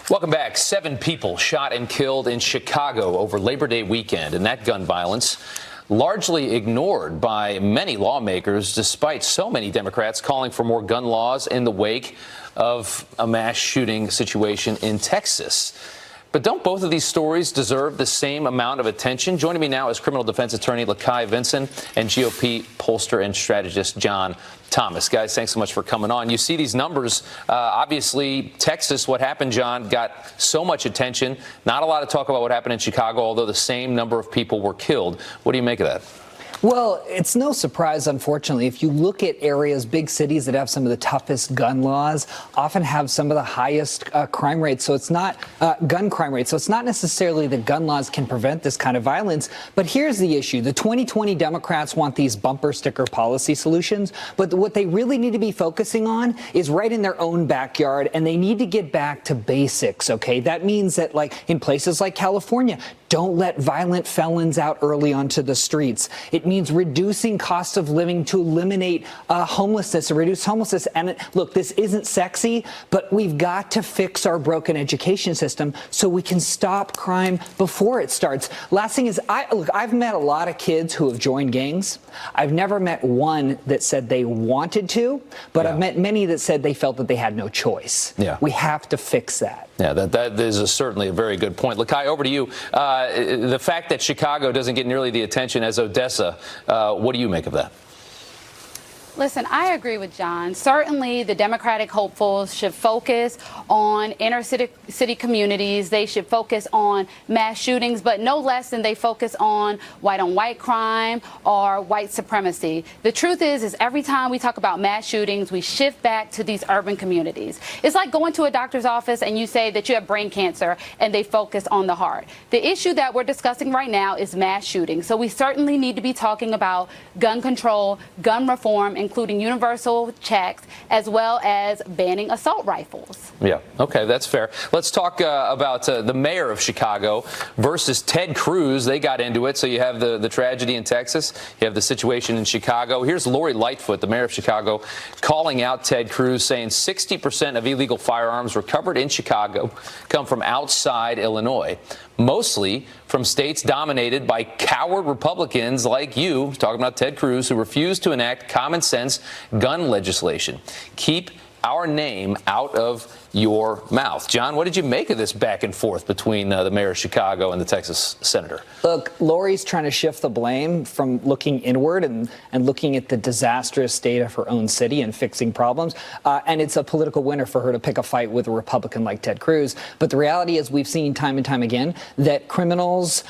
Welcome back. 7 people shot and killed in Chicago over Labor Day weekend, and that gun violence largely ignored by many lawmakers, despite so many Democrats calling for more gun laws in the wake of a mass shooting situation in Texas. But don't both of these stories deserve the same amount of attention? Joining me now is criminal defense attorney Lakai Vinson and GOP pollster and strategist John Thomas. Guys, thanks so much for coming on. You see these numbers. Obviously, Texas, what happened, John, got so much attention. Not a lot of talk about what happened in Chicago, although the same number of people were killed. What do you make of that? Well, it's no surprise, unfortunately. If you look at areas, big cities that have some of the toughest gun laws, often have some of the highest crime rates. So it's not gun crime rates. So it's not necessarily that gun laws can prevent this kind of violence. But here's the issue. The 2020 Democrats want these bumper sticker policy solutions. But what they really need to be focusing on is right in their own backyard. And they need to get back to basics. OK, that means that, like in places like California, don't let violent felons out early onto the streets. It means reducing cost of living to eliminate homelessness or reduce homelessness. And look, this isn't sexy, but we've got to fix our broken education system so we can stop crime before it starts. Last thing is, I've met a lot of kids who have joined gangs. I've never met one that said they wanted to, but I've met many that said they felt that they had no choice. We have to fix that. Yeah, that is certainly a very good point. Lakai, over to you. The fact that Chicago doesn't get nearly the attention as Odessa, what do you make of that? Listen, I agree with John. Certainly, the Democratic hopefuls should focus on inner city communities. They should focus on mass shootings, but no less than they focus on white-on-white crime or white supremacy. The truth is every time we talk about mass shootings, we shift back to these urban communities. It's like going to a doctor's office and you say that you have brain cancer and they focus on the heart. The issue that we're discussing right now is mass shootings. So we certainly need to be talking about gun control, gun reform, including universal checks, as well as banning assault rifles. Yeah, okay, that's fair. Let's talk about the mayor of Chicago versus Ted Cruz. They got into it. So you have the tragedy in Texas. You have the situation in Chicago. Here's Lori Lightfoot, the mayor of Chicago, calling out Ted Cruz, saying 60% of illegal firearms recovered in Chicago come from outside Illinois, mostly from states dominated by coward Republicans like you, talking about Ted Cruz, who refused to enact common sense gun legislation. Keep our name out of your mouth. John, what did you make of this back and forth between the mayor of Chicago and the Texas senator? Look, Lori's trying to shift the blame from looking inward and looking at the disastrous state of her own city and fixing problems. And it's a political winner for her to pick a fight with a Republican like Ted Cruz. But the reality is we've seen time and time again that criminals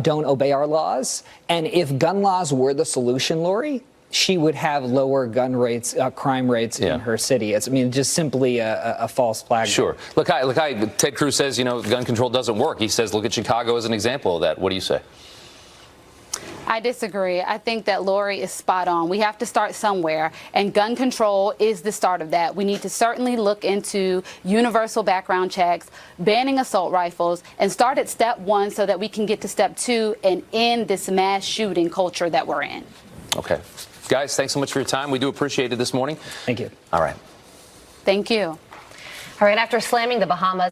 don't obey our laws. And if gun laws were the solution, Lori, she would have lower gun rates, crime rates in her city. It's, I mean, just simply a false flag. Sure. Look, Ted Cruz says, gun control doesn't work. He says, look at Chicago as an example of that. What do you say? I disagree. I think that Lori is spot on. We have to start somewhere, and gun control is the start of that. We need to certainly look into universal background checks, banning assault rifles, and start at step 1 so that we can get to step 2 and end this mass shooting culture that we're in. Okay. Guys, thanks so much for your time. We do appreciate it this morning. Thank you. All right. Thank you. All right, after slamming the Bahamas.